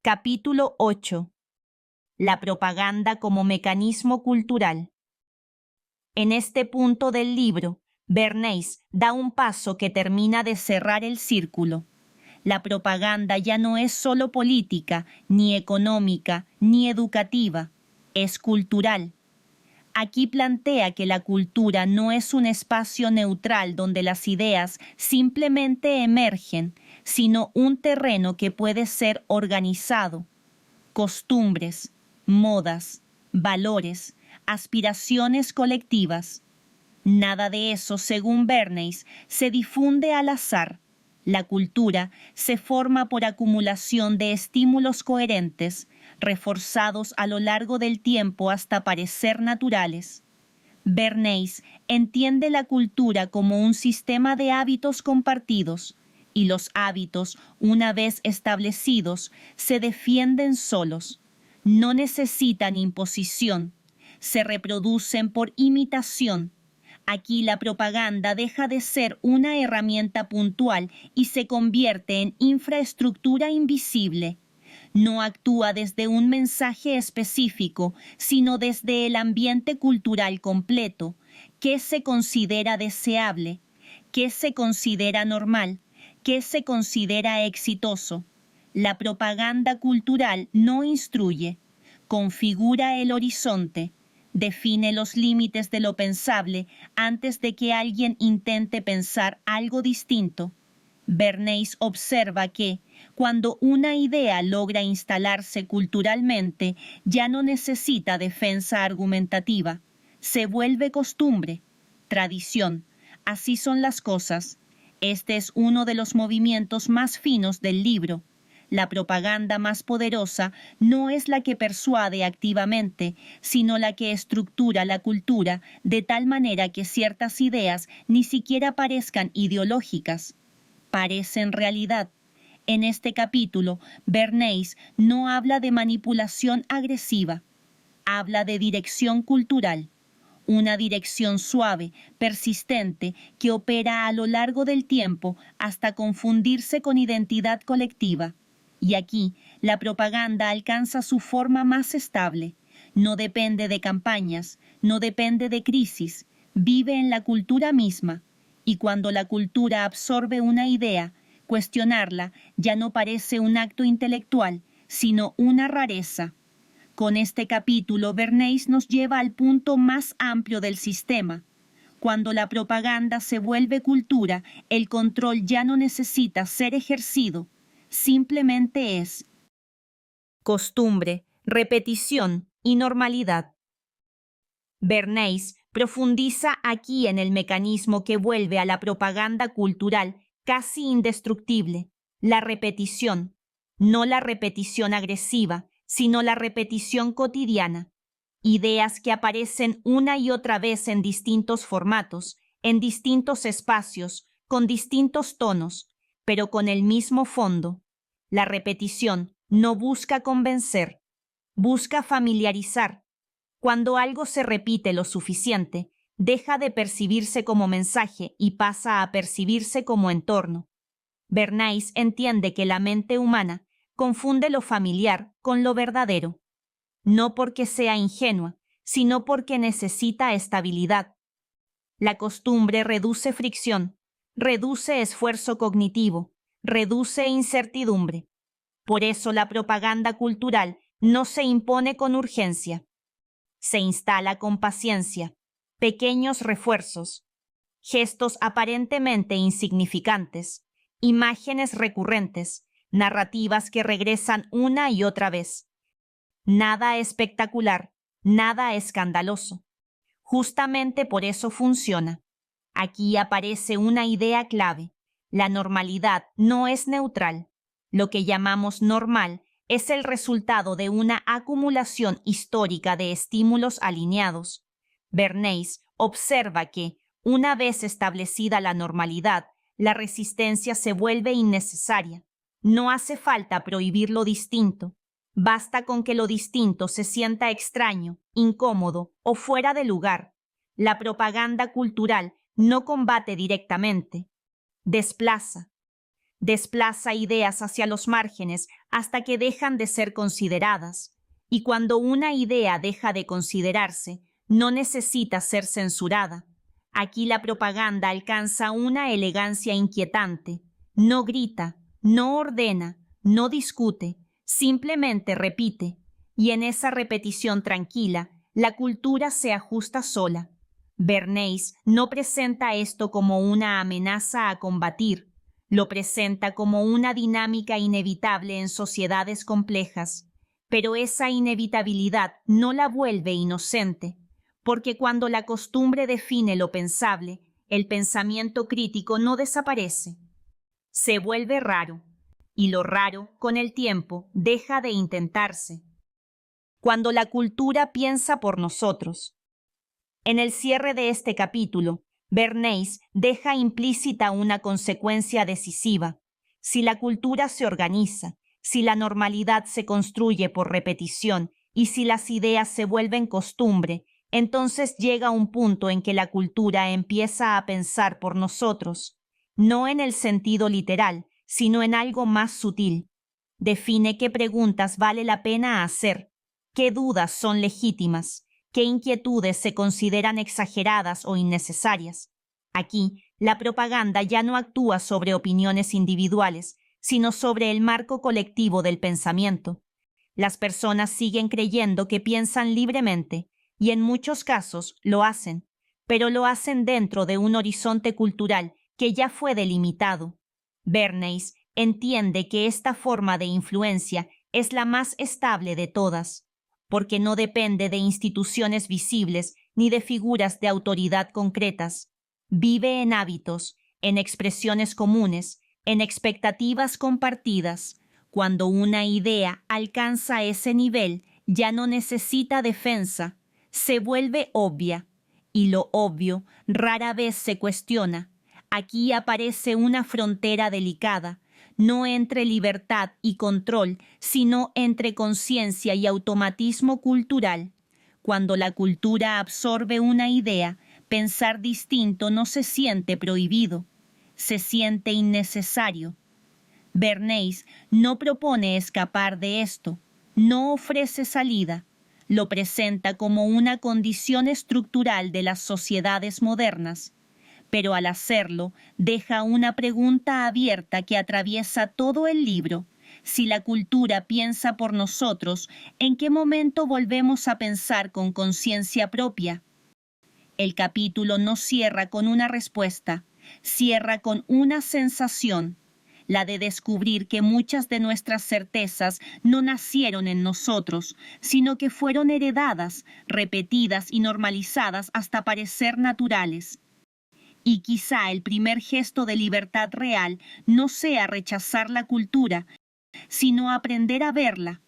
Capítulo 8. La propaganda como mecanismo cultural. En este punto del libro, Bernays da un paso que termina de cerrar el círculo. La propaganda ya no es solo política, ni económica, ni educativa, es cultural. Aquí plantea que la cultura no es un espacio neutral donde las ideas simplemente emergen, sino un terreno que puede ser organizado. Costumbres, modas, valores, aspiraciones colectivas. Nada de eso, según Bernays, se difunde al azar. La cultura se forma por acumulación de estímulos coherentes, reforzados a lo largo del tiempo hasta parecer naturales. Bernays entiende la cultura como un sistema de hábitos compartidos, y los hábitos, una vez establecidos, se defienden solos. No necesitan imposición, se reproducen por imitación. Aquí la propaganda deja de ser una herramienta puntual y se convierte en infraestructura invisible. No actúa desde un mensaje específico, sino desde el ambiente cultural completo. ¿Qué se considera deseable? ¿Qué se considera normal? ¿Qué se considera exitoso? La propaganda cultural no instruye, configura el horizonte, define los límites de lo pensable antes de que alguien intente pensar algo distinto. Bernays observa que, cuando una idea logra instalarse culturalmente, ya no necesita defensa argumentativa. Se vuelve costumbre, tradición. Así son las cosas. Este es uno de los movimientos más finos del libro. La propaganda más poderosa no es la que persuade activamente, sino la que estructura la cultura de tal manera que ciertas ideas ni siquiera parezcan ideológicas. Parecen realidad. En este capítulo, Bernays no habla de manipulación agresiva, habla de dirección cultural, una dirección suave, persistente, que opera a lo largo del tiempo hasta confundirse con identidad colectiva. Y aquí, la propaganda alcanza su forma más estable. No depende de campañas, no depende de crisis, vive en la cultura misma. Y cuando la cultura absorbe una idea, cuestionarla ya no parece un acto intelectual, sino una rareza. Con este capítulo, Bernays nos lleva al punto más amplio del sistema. Cuando la propaganda se vuelve cultura, el control ya no necesita ser ejercido, simplemente es costumbre, repetición y normalidad. Bernays profundiza aquí en el mecanismo que vuelve a la propaganda cultural casi indestructible, la repetición, no la repetición agresiva, sino la repetición cotidiana. Ideas que aparecen una y otra vez en distintos formatos, en distintos espacios, con distintos tonos, pero con el mismo fondo. La repetición no busca convencer, busca familiarizar. Cuando algo se repite lo suficiente, deja de percibirse como mensaje y pasa a percibirse como entorno. Bernays entiende que la mente humana confunde lo familiar con lo verdadero, no porque sea ingenua, sino porque necesita estabilidad. La costumbre reduce fricción, reduce esfuerzo cognitivo, reduce incertidumbre. Por eso la propaganda cultural no se impone con urgencia. Se instala con paciencia, pequeños refuerzos, gestos aparentemente insignificantes, imágenes recurrentes, narrativas que regresan una y otra vez. Nada espectacular, nada escandaloso. Justamente por eso funciona. Aquí aparece una idea clave. La normalidad no es neutral. Lo que llamamos normal es el resultado de una acumulación histórica de estímulos alineados. Bernays observa que, una vez establecida la normalidad, la resistencia se vuelve innecesaria. No hace falta prohibir lo distinto. Basta con que lo distinto se sienta extraño, incómodo o fuera de lugar. La propaganda cultural no combate directamente. Desplaza ideas hacia los márgenes hasta que dejan de ser consideradas, y cuando una idea deja de considerarse, no necesita ser censurada. Aquí la propaganda alcanza una elegancia inquietante. No grita, no ordena, no discute, simplemente repite, y en esa repetición tranquila, la cultura se ajusta sola. Bernays no presenta esto como una amenaza a combatir, lo presenta como una dinámica inevitable en sociedades complejas, pero esa inevitabilidad no la vuelve inocente, porque cuando la costumbre define lo pensable, el pensamiento crítico no desaparece. Se vuelve raro, y lo raro, con el tiempo, deja de intentarse. Cuando la cultura piensa por nosotros. En el cierre de este capítulo, Bernays deja implícita una consecuencia decisiva. Si la cultura se organiza, si la normalidad se construye por repetición y si las ideas se vuelven costumbre, entonces llega un punto en que la cultura empieza a pensar por nosotros, no en el sentido literal, sino en algo más sutil. Define qué preguntas vale la pena hacer, qué dudas son legítimas, qué inquietudes se consideran exageradas o innecesarias. Aquí, la propaganda ya no actúa sobre opiniones individuales, sino sobre el marco colectivo del pensamiento. Las personas siguen creyendo que piensan libremente, y en muchos casos lo hacen, pero lo hacen dentro de un horizonte cultural que ya fue delimitado. Bernays entiende que esta forma de influencia es la más estable de todas, porque no depende de instituciones visibles ni de figuras de autoridad concretas. Vive en hábitos, en expresiones comunes, en expectativas compartidas. Cuando una idea alcanza ese nivel, ya no necesita defensa, se vuelve obvia, y lo obvio rara vez se cuestiona. Aquí aparece una frontera delicada, no entre libertad y control, sino entre conciencia y automatismo cultural. Cuando la cultura absorbe una idea, pensar distinto no se siente prohibido, se siente innecesario. Bernays no propone escapar de esto, no ofrece salida, lo presenta como una condición estructural de las sociedades modernas, pero al hacerlo deja una pregunta abierta que atraviesa todo el libro. Si la cultura piensa por nosotros, ¿en qué momento volvemos a pensar con conciencia propia? El capítulo no cierra con una respuesta, cierra con una sensación, la de descubrir que muchas de nuestras certezas no nacieron en nosotros, sino que fueron heredadas, repetidas y normalizadas hasta parecer naturales. Y quizá el primer gesto de libertad real no sea rechazar la cultura, sino aprender a verla,